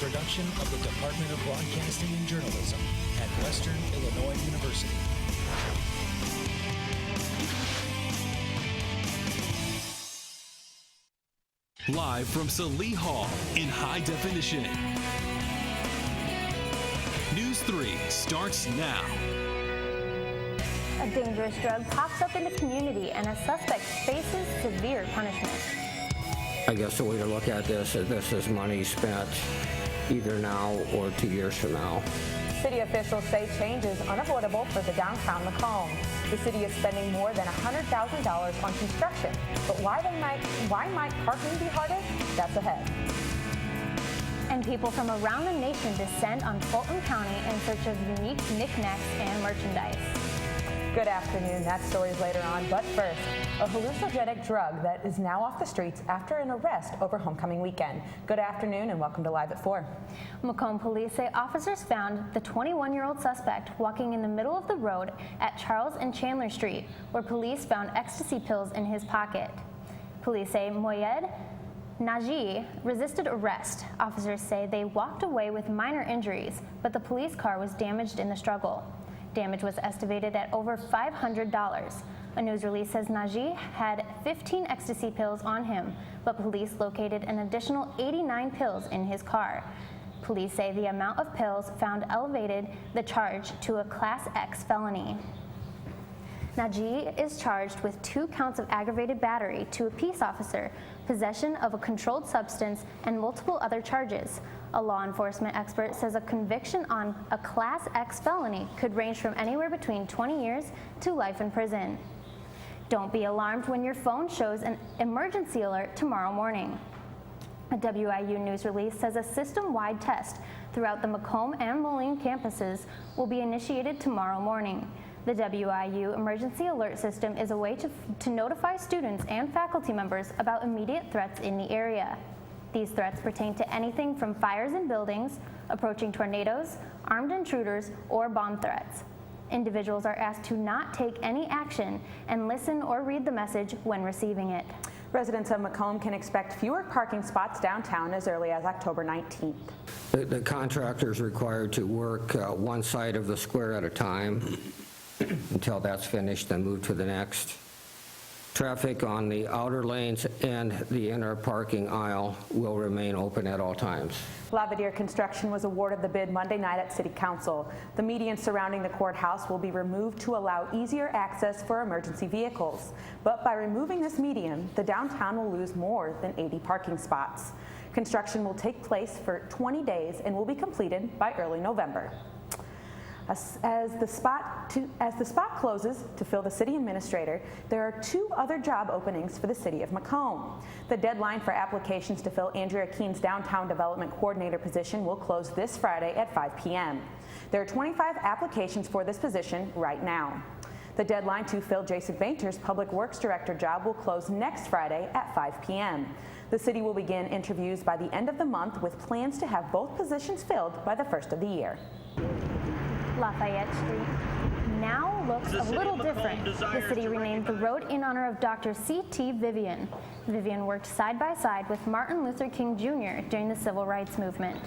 production of the Department of Broadcasting and Journalism at Western Illinois University. Live from Salee Hall in high definition. News 3 starts now. A dangerous drug pops up in the community and a suspect faces severe punishment. I guess the way to look at this is money spent either now or 2 years from now. City officials say change is unavoidable for the downtown Macomb. The city is spending more than $100,000 on construction, but why might parking be harder? That's ahead. And people from around the nation descend on Fulton County in search of unique knickknacks and merchandise. Good afternoon. That story's later on, but first, a hallucinogenic drug that is now off the streets after an arrest over homecoming weekend. Good afternoon and welcome to Live at 4. Macomb police say officers found the 21-year-old suspect walking in the middle of the road at Charles and Chandler Street, where police found ecstasy pills in his pocket. Police say Moyed Naji resisted arrest. Officers say they walked away with minor injuries, but the police car was damaged in the struggle. Damage was estimated at over $500. A news release says Naji had 15 ecstasy pills on him, but police located an additional 89 pills in his car. Police say the amount of pills found elevated the charge to a Class X felony. Naji is charged with 2 counts of aggravated battery to a peace officer, possession of a controlled substance, and multiple other charges. A law enforcement expert says a conviction on a Class X felony could range from anywhere between 20 years to life in prison. Don't be alarmed when your phone shows an emergency alert tomorrow morning. A WIU news release says a system-wide test throughout the Macomb and Moline campuses will be initiated tomorrow morning. The WIU emergency alert system is a way to notify students and faculty members about immediate threats in the area. These threats pertain to anything from fires in buildings, approaching tornadoes, armed intruders, or bomb threats. Individuals are asked to not take any action and listen or read the message when receiving it. Residents of Macomb can expect fewer parking spots downtown as early as October 19th. The contractor is required to work one side of the square at a time until that's finished, then move to the next. Traffic on the outer lanes and the inner parking aisle will remain open at all times. Lavadier Construction was awarded the bid Monday night at City Council. The median surrounding the courthouse will be removed to allow easier access for emergency vehicles. But by removing this median, the downtown will lose more than 80 parking spots. Construction will take place for 20 days and will be completed by early November. As the spot closes to fill the city administrator, there are 2 other job openings for the city of Macomb. The deadline for applications to fill Andrea Keene's downtown development coordinator position will close this Friday at 5 p.m. There are 25 applications for this position right now. The deadline to fill Jason Bainter's public works director job will close next Friday at 5 p.m. The city will begin interviews by the end of the month with plans to have both positions filled by the first of the year. Lafayette Street now looks a little different. The city renamed the road in honor of Dr. C.T. Vivian. Vivian worked side by side with Martin Luther King Jr. during the Civil Rights Movement.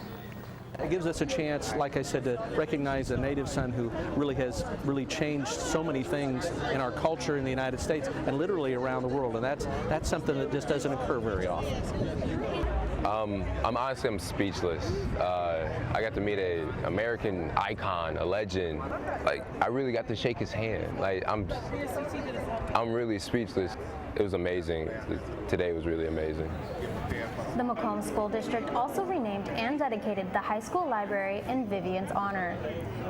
It gives us a chance, like I said, to recognize a native son who has changed so many things in our culture in the United States and literally around the world, and that's something that just doesn't occur very often. I'm speechless. I got to meet an American icon, a legend. Like, I really got to shake his hand. Like, I'm really speechless. It was amazing. Today was really amazing. The Macomb School District also renamed and dedicated the high school library in Vivian's honor.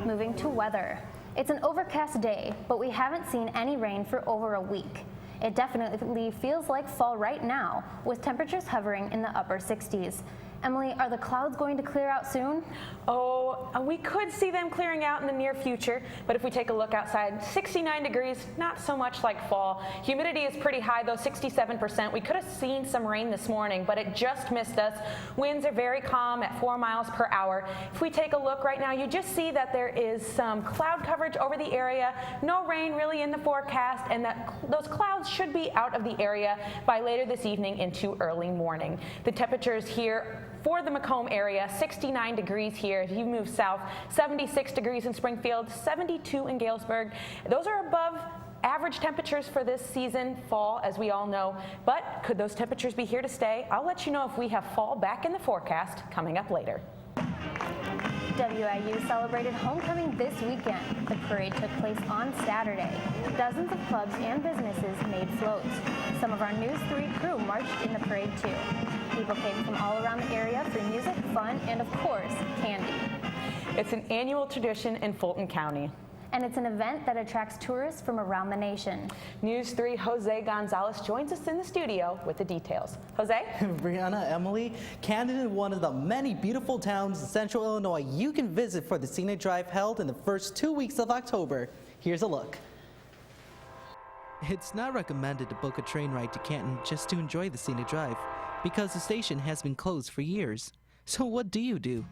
Moving to weather. It's an overcast day, but we haven't seen any rain for over a week. It definitely feels like fall right now, with temperatures hovering in the upper 60s. Emily, are the clouds going to clear out soon? Oh, we could see them clearing out in the near future, but if we take a look outside, 69 degrees, not so much like fall. Humidity is pretty high though, 67%. We could have seen some rain this morning, but it just missed us. Winds are very calm at 4 miles per hour. If we take a look right now, you just see that there is some cloud coverage over the area. No rain really in the forecast, and that those clouds should be out of the area by later this evening into early morning. The temperatures here For the Macomb area, 69 degrees here. If you move south, 76 degrees in Springfield, 72 in Galesburg. Those are above average temperatures for this season, fall, as we all know. But could those temperatures be here to stay? I'll let you know if we have fall back in the forecast coming up later. WIU celebrated homecoming this weekend. The parade took place on Saturday. Dozens of clubs and businesses made floats. Some of our NEWS3 crew marched in the parade too. People came from all around the area for music, fun, and of course, candy. It's an annual tradition in Fulton County. And it's an event that attracts tourists from around the nation. NEWS3 Jose Gonzalez joins us in the studio with the details. Jose? Brianna, Emily, Camden is one of the many beautiful towns in central Illinois you can visit for the scenic drive held in the first 2 weeks of October. Here's a look. It's not recommended to book a train ride to Canton just to enjoy the scenic drive, because the station has been closed for years. So what do?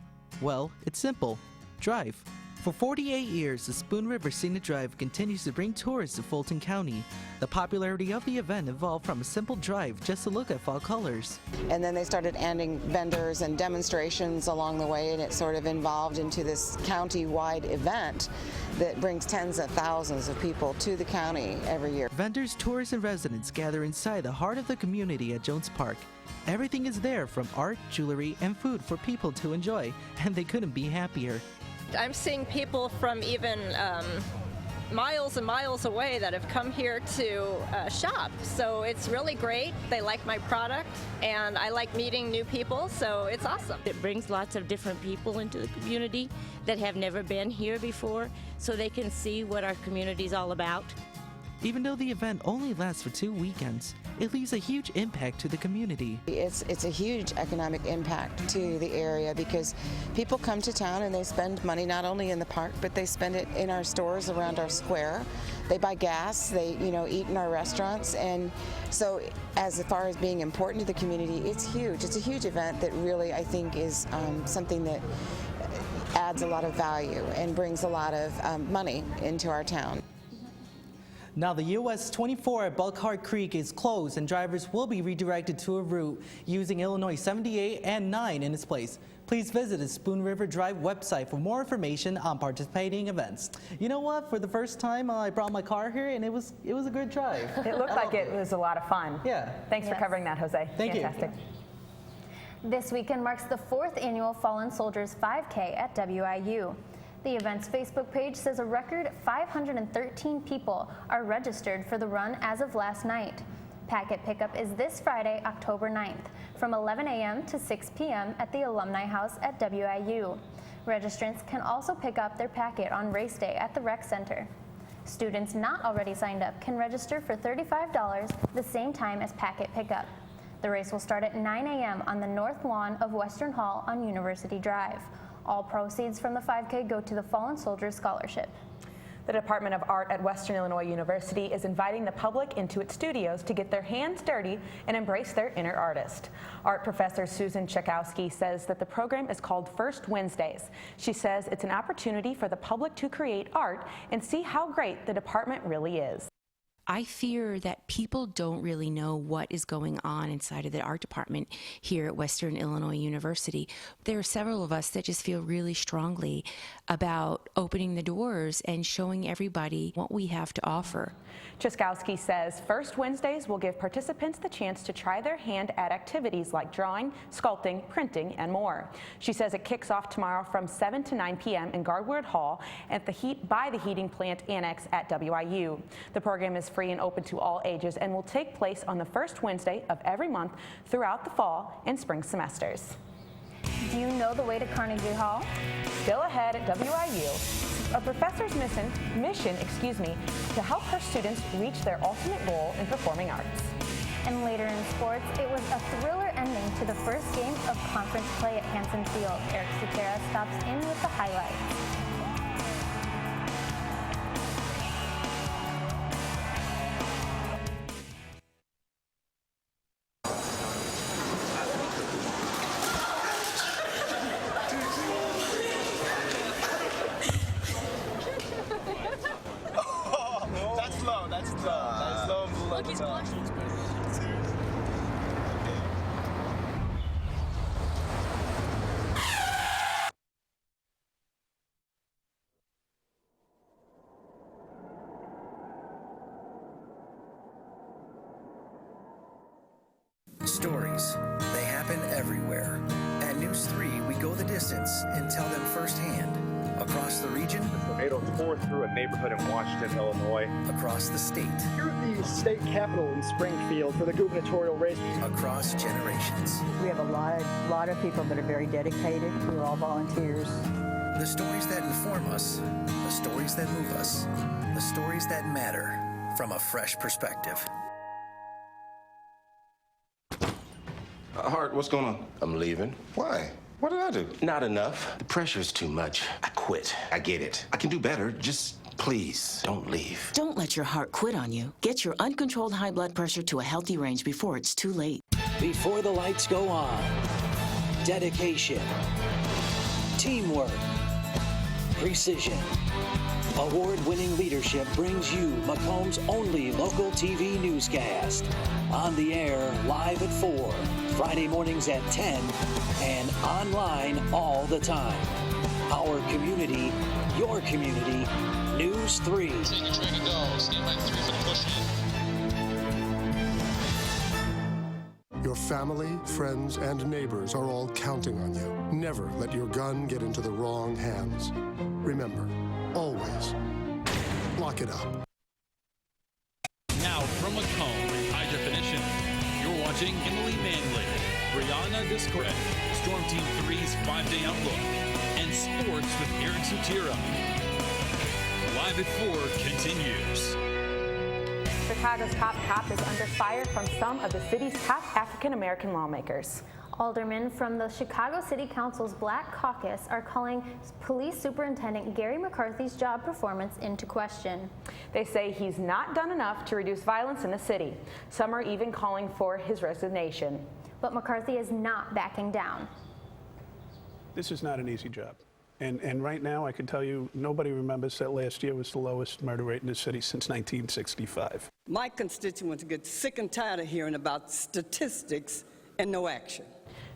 Well, it's simple. Drive. For 48 years, the Spoon River Scenic Drive continues to bring tourists to Fulton County. The popularity of the event evolved from a simple drive just to look at fall colors. And then they started adding vendors and demonstrations along the way, and it sort of evolved into this county-wide event that brings tens of thousands of people to the county every year. Vendors, tourists, and residents gather inside the heart of the community at Jones Park. Everything is there, from art, jewelry, and food for people to enjoy, and they couldn't be happier. I'm seeing people from even miles and miles away that have come here to shop. So it's really great. They like my product, and I like meeting new people, so it's awesome. It brings lots of different people into the community that have never been here before, so they can see what our community is all about. Even though the event only lasts for 2 weekends, it leaves a huge impact to the community. It's a huge economic impact to the area because people come to town and they spend money not only in the park, but they spend it in our stores around our square. They buy gas, they eat in our restaurants, and so as far as being important to the community, it's huge. It's a huge event that really, I think, is something that adds a lot of value and brings a lot of money into our town. Now the US 24 at Buckhart Creek is closed, and drivers will be redirected to a route using Illinois 78 and 9 in its place. Please visit the Spoon River Drive website for more information on participating events. You know what? For the first time, I brought my car here, and it was a good drive. It looked like it was a lot of fun. Yeah. Thanks for covering that, Jose. Thank you. Fantastic. This weekend marks the 4th annual Fallen Soldiers 5K at WIU. The event's Facebook page says a record 513 people are registered for the run as of last night. Packet pickup is this Friday, October 9th, from 11 a.m. to 6 p.m. at the Alumni House at WIU. Registrants can also pick up their packet on race day at the Rec Center. Students not already signed up can register for $35 the same time as packet pickup. The race will start at 9 a.m. on the north lawn of Western Hall on University Drive. All proceeds from the 5K go to the Fallen Soldiers Scholarship. The Department of Art at Western Illinois University is inviting the public into its studios to get their hands dirty and embrace their inner artist. Art professor Susan Czekowski says that the program is called First Wednesdays. She says it's an opportunity for the public to create art and see how great the department really is. I fear that people don't really know what is going on inside of the art department here at Western Illinois University. There are several of us that just feel really strongly about opening the doors and showing everybody what we have to offer. Czekowski says First Wednesdays will give participants the chance to try their hand at activities like drawing, sculpting, printing, and more. She says it kicks off tomorrow from 7 to 9 p.m. in Gardwood Hall at by the Heating Plant Annex at WIU. The program is free and open to all ages and will take place on the first Wednesday of every month throughout the fall and spring semesters. Do you know the way to Carnegie Hall? Still ahead at WIU, a professor's mission to help her students reach their ultimate goal in performing arts. And later in sports, it was a thriller ending to the first game of conference play at Hanson Field. Eric Sutera stops in with the highlights. everywhere. At News 3, we go the distance and tell them firsthand. Across the region, the tornado tore through a neighborhood in Washington, Illinois. Across the state. Here at the state capitol in Springfield for the gubernatorial race. Across generations. We have a lot of people that are very dedicated. We're all volunteers. The stories that inform us, the stories that move us, the stories that matter from a fresh perspective. Hart, what's going on? I'm leaving. Why? What did I do? Not enough. The pressure's too much. I quit. I get it. I can do better. Just please don't leave. Don't let your heart quit on you. Get your uncontrolled high blood pressure to a healthy range before it's too late. Before the lights go on, dedication, teamwork, precision. Award-winning leadership brings you Macomb's only local TV newscast. On the air, live at 4, Friday mornings at 10, and online all the time. Our community, your community, News 3. Taking train to go. Stand by 3 for the push in. Your family, friends, and neighbors are all counting on you. Never let your gun get into the wrong hands. Remember, always lock it up. Now from Macomb in high definition, you're watching Emily Manley, Brianna Discret, Storm Team 3's 5-day outlook, and sports with Aaron Sutira. Live at 4 continues. Chicago's top cop is under fire from some of the city's top African-American lawmakers. Aldermen from the Chicago City Council's Black Caucus are calling Police Superintendent Gary McCarthy's job performance into question. They say he's not done enough to reduce violence in the city. Some are even calling for his resignation. But McCarthy is not backing down. This is not an easy job. And right now, I can tell you, nobody remembers that last year was the lowest murder rate in the city since 1965. My constituents get sick and tired of hearing about statistics and no action.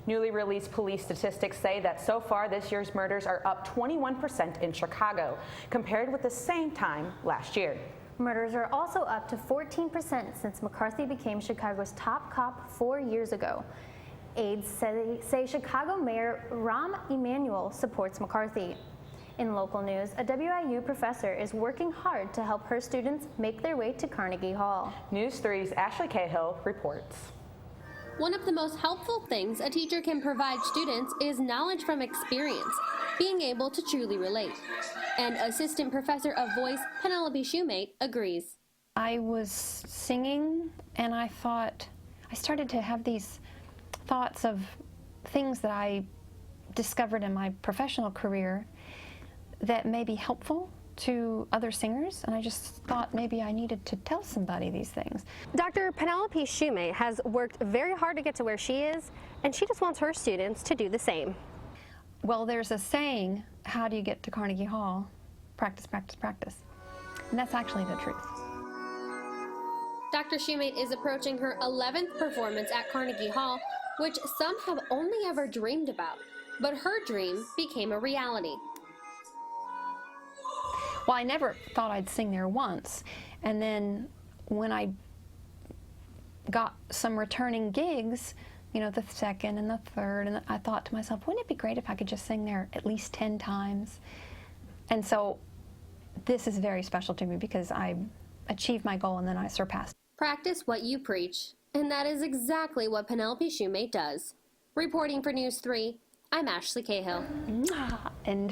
Newly released police statistics say that so far this year's murders are up 21% in Chicago, compared with the same time last year. Murders are also up to 14% since McCarthy became Chicago's top cop 4 years ago. Aides say Chicago Mayor Rahm Emanuel supports McCarthy. In local news, a WIU professor is working hard to help her students make their way to Carnegie Hall. News 3's Ashley Cahill reports. One of the most helpful things a teacher can provide students is knowledge from experience, being able to truly relate. And Assistant Professor of Voice Penelope Shoemate agrees. I was singing and I started to have these thoughts of things that I discovered in my professional career that may be helpful to other singers, and I just thought maybe I needed to tell somebody these things. Dr. Penelope Shoemate has worked very hard to get to where she is, and she just wants her students to do the same. Well, there's a saying, how do you get to Carnegie Hall? Practice, practice, practice. And that's actually the truth. Dr. Shoemate is approaching her 11th performance at Carnegie Hall, which some have only ever dreamed about. But her dream became a reality. Well, I never thought I'd sing there once. And then when I got some returning gigs, you know, the second and the third, and I thought to myself, wouldn't it be great if I could just sing there at least 10 times? And so this is very special to me because I achieved my goal and then I surpassed. Practice what you preach. And that is exactly what Penelope Shoemate does. Reporting for News 3, I'm Ashley Cahill. And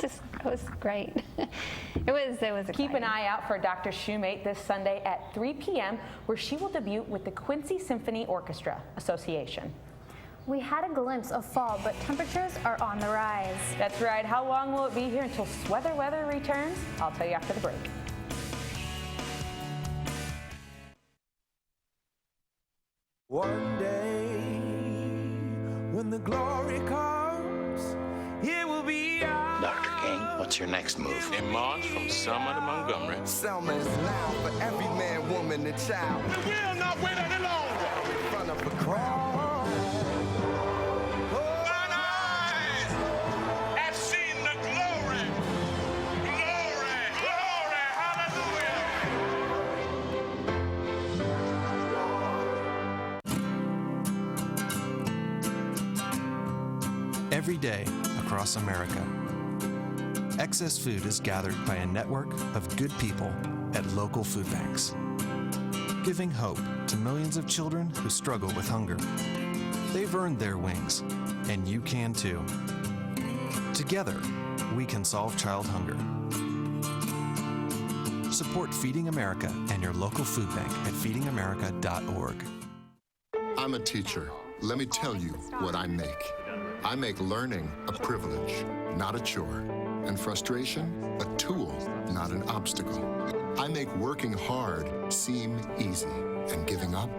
it was great. It was exciting. Keep an eye out for Dr. Shoemate this Sunday at 3 p.m. where she will debut with the Quincy Symphony Orchestra Association. We had a glimpse of fall, but temperatures are on the rise. That's right. How long will it be here until sweater weather returns? I'll tell you after the break. One day, when the glory comes, it will be ours. Dr. King, what's your next move? In March from Selma to Montgomery. Selma is loud for every man, woman, and child. We will not wait any longer. In front of a crowd. Mine eyes have seen the glory. Glory, glory, hallelujah. every day across America. Excess food is gathered by a network of good people at local food banks, giving hope to millions of children who struggle with hunger. They've earned their wings, and you can too. Together, we can solve child hunger. Support Feeding America and your local food bank at feedingamerica.org. I'm a teacher. Let me tell you what I make. I make learning a privilege, not a chore, and frustration a tool, not an obstacle. I make working hard seem easy and giving up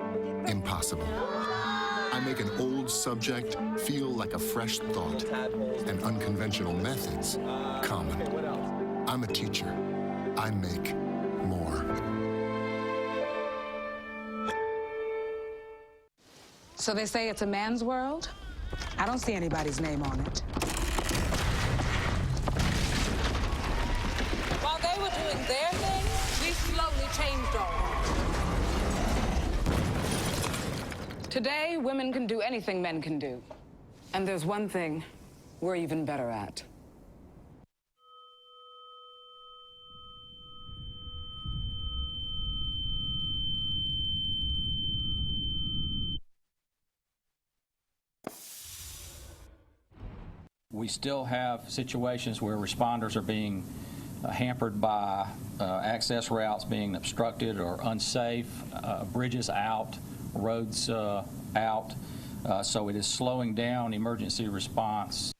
impossible. I make an old subject feel like a fresh thought and unconventional methods common. I'm a teacher. I make more. So they say it's a man's world? I don't see anybody's name on it. While they were doing their thing, we slowly changed our. Today, women can do anything men can do. And there's one thing we're even better at. We still have situations where responders are being hampered by access routes being obstructed or unsafe, bridges out, roads out, so it is slowing down emergency response.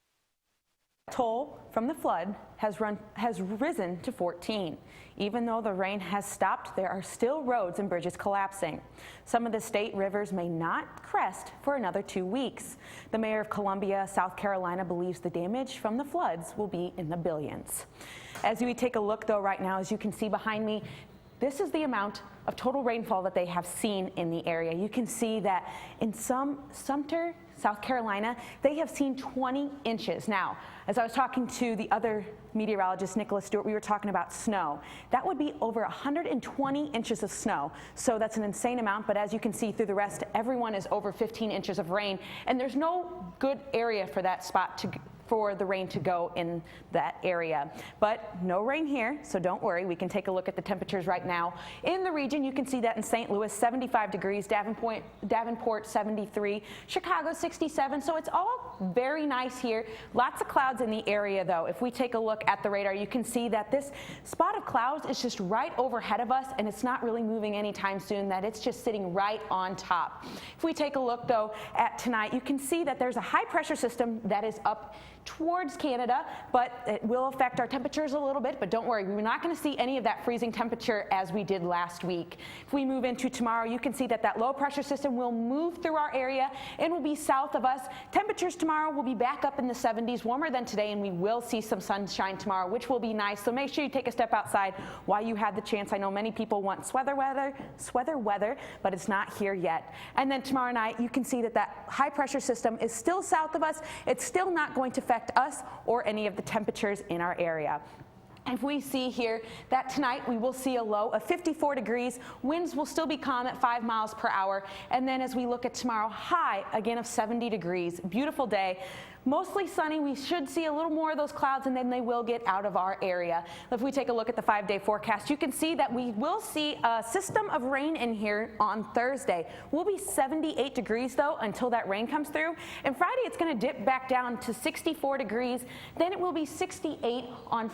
Toll from the flood has risen to 14. Even though the rain has stopped, there are still roads and bridges collapsing. Some of the state rivers may not crest for another 2 weeks. The mayor of Columbia, South Carolina, believes the damage from the floods will be in the billions. As we take a look, though, right now, as you can see behind me, this is the amount of total rainfall that they have seen in the area. You can see that in Sumter, South Carolina, they have seen 20 inches. Now, as I was talking to the other meteorologist, Nicholas Stewart, we were talking about snow. That would be over 120 inches of snow. So that's an insane amount, but as you can see through the rest, everyone is over 15 inches of rain, and there's no good area for that spot for the rain to go in that area. But no rain here, so don't worry. We can take a look at the temperatures right now. In the region, you can see that in St. Louis, 75 degrees, Davenport 73, Chicago 67, so it's all very nice here. Lots of clouds in the area, though. If we take a look at the radar, you can see that this spot of clouds is just right overhead of us, and it's not really moving anytime soon, that it's just sitting right on top. If we take a look, though, at tonight, you can see that there's a high pressure system that is up towards Canada, but it will affect our temperatures a little bit, but don't worry, we're not going to see any of that freezing temperature as we did last week. If we move into tomorrow, you can see that that low pressure system will move through our area and will be south of us. Temperatures tomorrow will be back up in the 70s, warmer than today, and we will see some sunshine tomorrow, which will be nice. So make sure you take a step outside while you have the chance. I know many people want sweater weather, but it's not here yet. And then tomorrow night, you can see that that high pressure system is still south of us. It's still not going to affect us or any of the temperatures in our area. If we see here that tonight we will see a low of 54 degrees, winds will still be calm at 5 miles per hour, and then as we look at tomorrow, high again of 70 degrees. Beautiful day. Mostly sunny. We should see a little more of those clouds, and then they will get out of our area. If we take a look at the 5-day forecast, you can see that we will see a system of rain in here on Thursday. We'll be 78 degrees, though, until that rain comes through. And Friday, it's going to dip back down to 64 degrees. Then it will be 68 on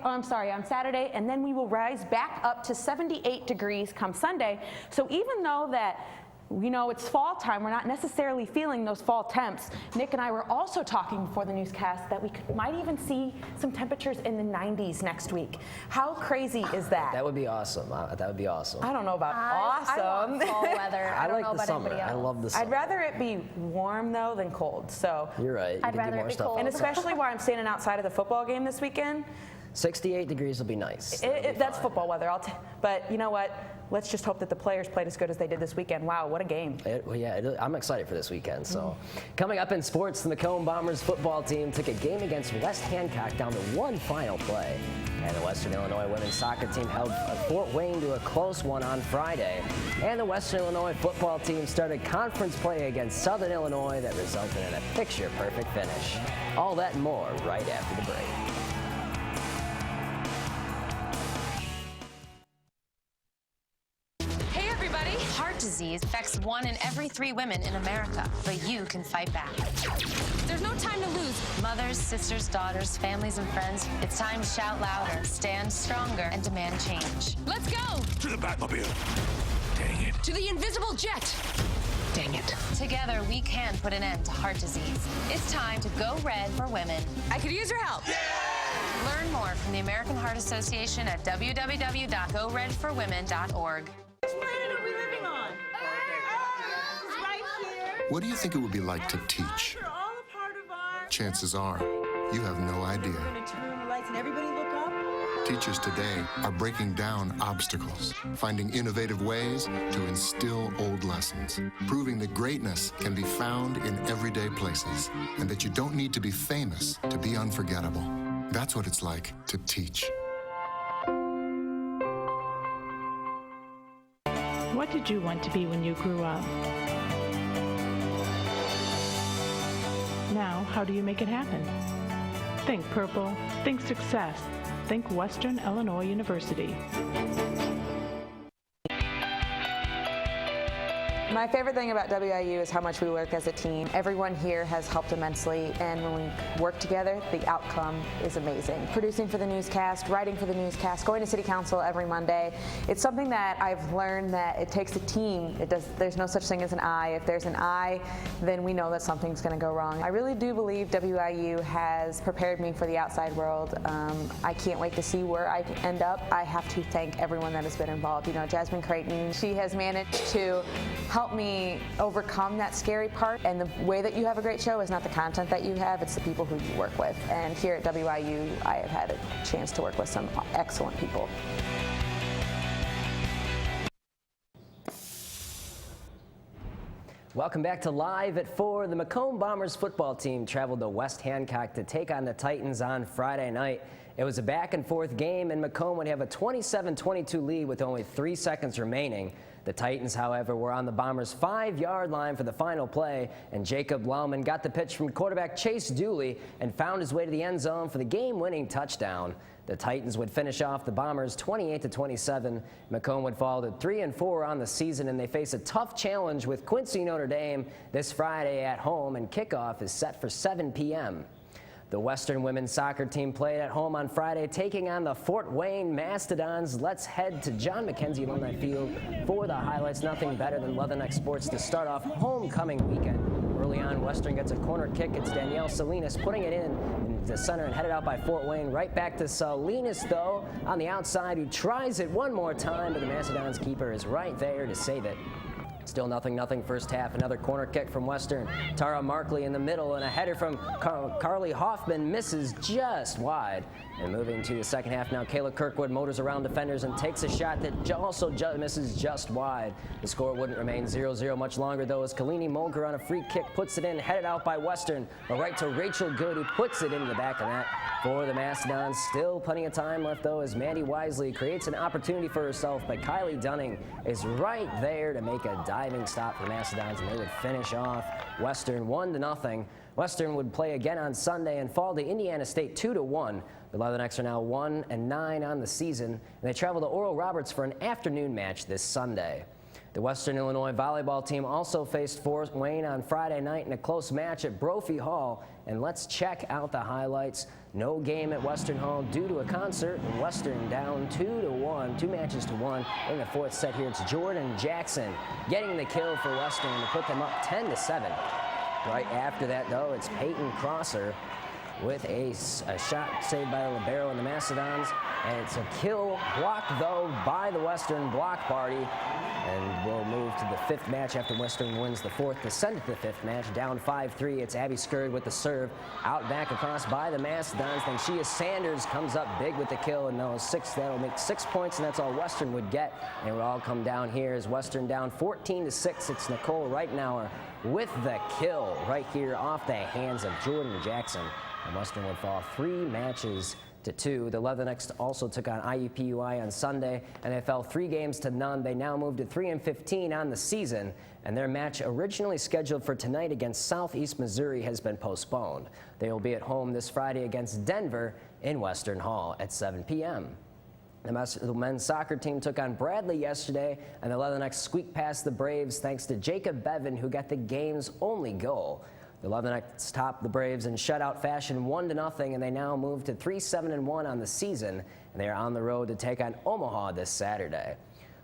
on Saturday, and then we will rise back up to 78 degrees come Sunday. So even though that it's fall time, we're not necessarily feeling those fall temps. Nick and I were also talking before the newscast that we might even see some temperatures in the 90s next week. How crazy is that? That would be awesome. That would be awesome. I don't know about awesome. I want fall weather. I like the summer. I love the summer. I'd rather it be warm, though, than cold. So you're right. I'd rather it be cold. And especially while I'm standing outside of the football game this weekend. 68 degrees will be nice. That's football weather. But you know what? Let's just hope that the players played as good as they did this weekend. Wow, what a game. I'm excited for this weekend. So, coming up in sports, the Macomb Bombers football team took a game against West Hancock down to one final play. And the Western Illinois women's soccer team held Fort Wayne to a close one on Friday. And the Western Illinois football team started conference play against Southern Illinois that resulted in a picture-perfect finish. All that and more right after the break. Heart disease affects 1 in every 3 women in America, but you can fight back. There's no time to lose. Mothers, sisters, daughters, families, and friends, it's time to shout louder, stand stronger, and demand change. Let's go! To the Batmobile. Dang it. To the invisible jet. Dang it. Together, we can put an end to heart disease. It's time to go red for women. I could use your help. Yeah! Learn more from the American Heart Association at www.goredforwomen.org. What do you think it would be like to teach? Chances are, you have no idea. Teachers today are breaking down obstacles, finding innovative ways to instill old lessons, proving that greatness can be found in everyday places, and that you don't need to be famous to be unforgettable. That's what it's like to teach. What did you want to be when you grew up? Now, how do you make it happen? Think purple, think success, think Western Illinois University. My favorite thing about WIU is how much we work as a team. Everyone here has helped immensely, and when we work together, the outcome is amazing. Producing for the newscast, writing for the newscast, going to city council every Monday. It's something that I've learned that it takes a team. There's no such thing as an I. If there's an I, then we know that something's going to go wrong. I really do believe WIU has prepared me for the outside world. I can't wait to see where I end up. I have to thank everyone that has been involved. You know, Jasmine Creighton, she has managed to help me overcome that scary part, and the way that you have a great show is not the content that you have, it's the people who you work with. And here at WIU, I have had a chance to work with some excellent people. Welcome back to Live at 4. The Macomb Bombers football team traveled to West Hancock to take on the Titans on Friday night. It was a back-and-forth game, and Macomb would have a 27-22 lead with only 3 seconds remaining. The Titans, however, were on the Bombers' 5-yard line for the final play, and Jacob Lauman got the pitch from quarterback Chase Dooley and found his way to the end zone for the game-winning touchdown. The Titans would finish off the Bombers 28-27. Macomb would fall to 3-4 on the season, and they face a tough challenge with Quincy Notre Dame this Friday at home, and kickoff is set for 7 p.m. The Western women's soccer team played at home on Friday, taking on the Fort Wayne Mastodons. Let's head to John McKenzie Alumni Field for the highlights. Nothing better than Leatherneck Sports to start off homecoming weekend. Early on, Western gets a corner kick. It's Danielle Salinas putting it in the center and headed out by Fort Wayne. Right back to Salinas, though, on the outside, who tries it one more time, but the Mastodons keeper is right there to save it. Still 0-0 first half. Another corner kick from Western. Tara Markley in the middle, and a header from Carly Hoffman misses just wide. And moving to the second half now, Kayla Kirkwood motors around defenders and takes a shot that also misses just wide. The score wouldn't remain 0-0 much longer, though, as Kalini Mulger on a free kick puts it in, headed out by Western. A right to Rachel Good, who puts it into the back of net for the Mastodons. Still plenty of time left, though, as Mandy Wisely creates an opportunity for herself, but Kylie Dunning is right there to make a diving stop for the Mastodons, and they would finish off Western 1-0. Western would play again on Sunday and fall to Indiana State 2-1. The Leathernecks are now 1-9 on the season, and they travel to Oral Roberts for an afternoon match this Sunday. The Western Illinois volleyball team also faced Fort Wayne on Friday night in a close match at Brophy Hall, and let's check out the highlights. No game at Western Hall due to a concert, and Western down 2-1, 2 matches to 1 in the fourth set here. It's Jordan Jackson getting the kill for Western to put them up 10-7. Right after that, though, it's Peyton Crosser with a shot saved by the libero and the Mastodons, and it's a kill blocked, though, by the Western block party. And we'll move to the fifth match after Western wins the fourth to send it to the fifth match. Down 5-3, it's Abby Scurd with the serve. Out back across by the Mastodons. Then Shea Sanders comes up big with the kill, and that'll make 6 points, and that's all Western would get. And it would all come down here as Western down 14-6. It's Nicole Reitnauer with the kill right here off the hands of Jordan Jackson. And Western would fall 3 matches 2. The Leathernecks also took on IUPUI on Sunday, and they fell 3 games to none. They now moved to 3-15 on the season, and their match originally scheduled for tonight against Southeast Missouri has been postponed. They will be at home this Friday against Denver in Western Hall at 7 p.m. The men's soccer team took on Bradley yesterday, and the Leathernecks squeaked past the Braves thanks to Jacob Bevan, who got the game's only goal. The Leathernecks topped the Braves in shutout fashion 1-0, and they now move to 3-7-1 on the season, and they are on the road to take on Omaha this Saturday.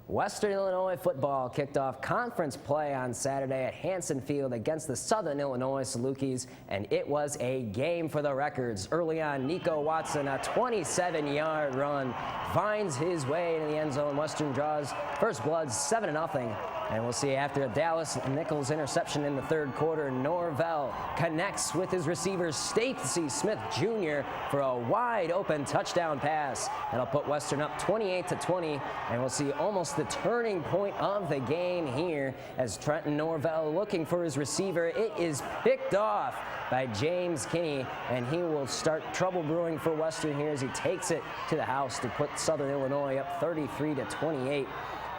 Western Illinois football kicked off conference play on Saturday at Hanson Field against the Southern Illinois Salukis, and it was a game for the records. Early on, Nico Watson, a 27-yard run, finds his way into the end zone. Western draws first blood 7-0. And we'll see after a Dallas Nichols interception in the third quarter, Norvell connects with his receiver Stacy Smith Jr. for a wide open touchdown pass. That'll put Western up 28-20, and we'll see almost the turning point of the game here as Trenton Norvell looking for his receiver. It is picked off by James Kinney, and he will start trouble brewing for Western here as he takes it to the house to put Southern Illinois up 33-28.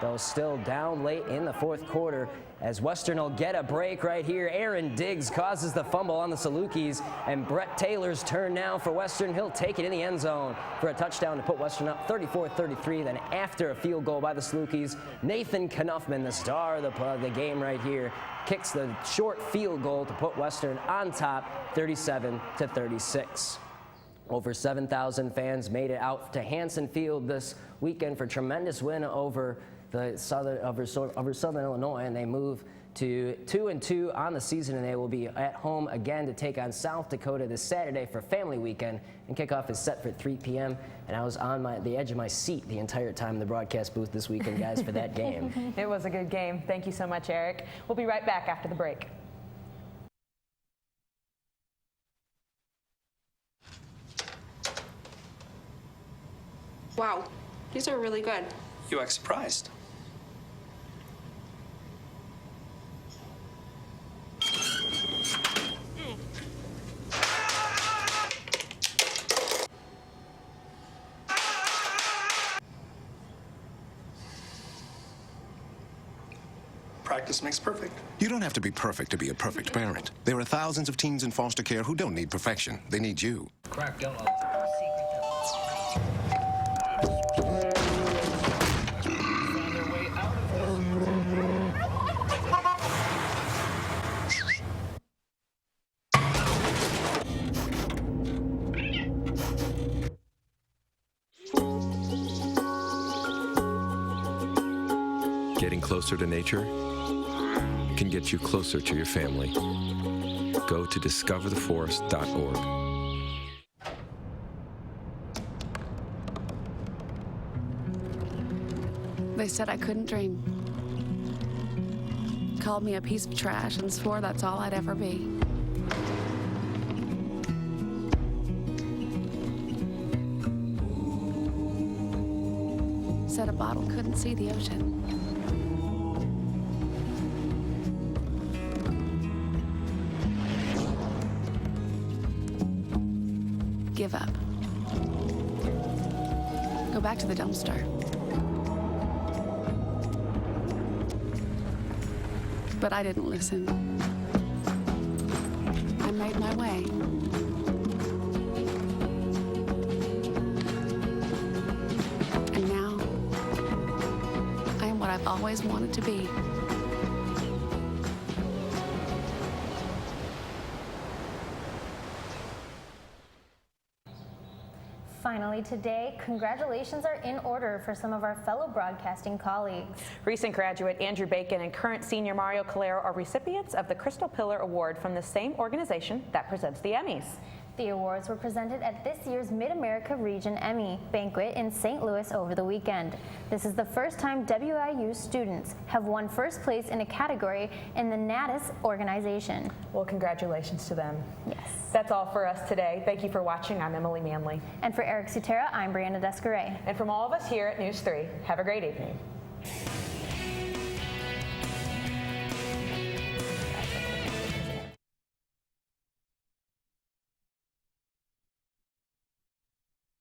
Though still down late in the fourth quarter, as Western will get a break right here. Aaron Diggs causes the fumble on the Salukis, and Brett Taylor's turn now for Western. He'll take it in the end zone for a touchdown to put Western up 34-33. Then after a field goal by the Salukis, Nathan Knuffman, the star of the game right here, kicks the short field goal to put Western on top 37-36. Over 7,000 fans made it out to Hanson Field this weekend for a tremendous win over Southern Illinois, and they move to 2-2 on the season, and they will be at home again to take on South Dakota this Saturday for family weekend, and kickoff is set for 3 p.m. And I was on the edge of my seat the entire time in the broadcast booth this weekend, guys, for that game. It was a good game. Thank you so much, Eric. We'll be right back after the break. Wow, these are really good. You act surprised. Practice makes perfect. You don't have to be perfect to be a perfect parent. There are thousands of teens in foster care who don't need perfection. They need you. Cracked out. Getting closer to nature can get you closer to your family. Go to discovertheforest.org. They said I couldn't dream. Called me a piece of trash and swore that's all I'd ever be. Said a bottle couldn't see the ocean. Give up. Go back to the dumpster. But I didn't listen. I made my way. And now, I am what I've always wanted to be. Finally today, congratulations are in order for some of our fellow broadcasting colleagues. Recent graduate Andrew Bacon and current senior Mario Calero are recipients of the Crystal Pillar Award from the same organization that presents the Emmys. The awards were presented at this year's Mid-America Region Emmy banquet in St. Louis over the weekend. This is the first time WIU students have won first place in a category in the NATIS organization. Well, congratulations to them. Yes. That's all for us today. Thank you for watching. I'm Emily Manley. And for Eric Sutera, I'm Brianna Descaray. And from all of us here at News 3, have a great evening.